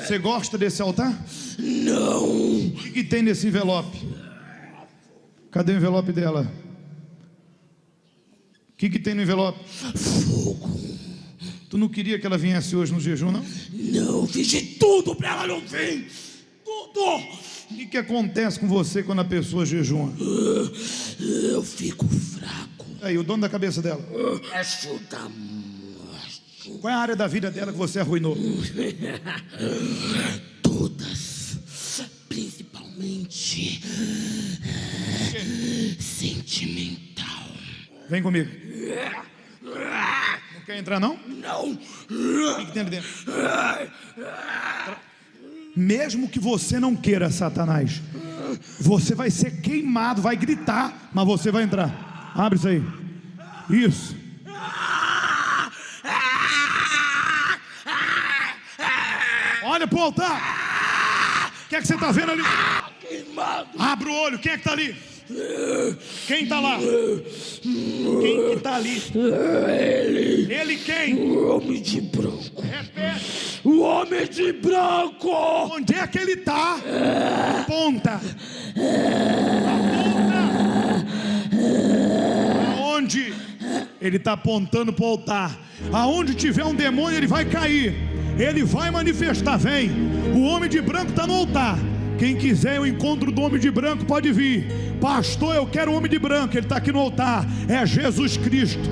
Você gosta desse altar? Não. O que tem nesse envelope? Cadê o envelope dela? O que tem no envelope? Fogo. Tu não queria que ela viesse hoje no jejum, não? Não, fiz de tudo pra ela não vir. Tudo. O que acontece com você quando a pessoa jejuma? Eu fico fraco. Aí, o dono da cabeça dela. Ajuda. Qual é a área da vida dela que você arruinou? Todas. Principalmente sentimental. Vem comigo. Não quer entrar, não? Não. O que tem ali dentro? Mesmo que você não queira, Satanás, você vai ser queimado, vai gritar, mas você vai entrar. Abre isso aí. Isso. Olha pro altar. O que é que você está vendo ali? Queimado. Abre o olho. Quem é que está ali? Quem está lá? Quem que está ali? Ele. Ele quem? O homem de branco. Repete. O homem de branco. Onde é que ele está? Aponta. Aonde? Ele está apontando para o altar. Aonde tiver um demônio, ele vai cair. Ele vai manifestar. Vem. O homem de branco está no altar. Quem quiser o encontro do homem de branco pode vir. Pastor, eu quero o homem de branco. Ele está aqui no altar. É Jesus Cristo.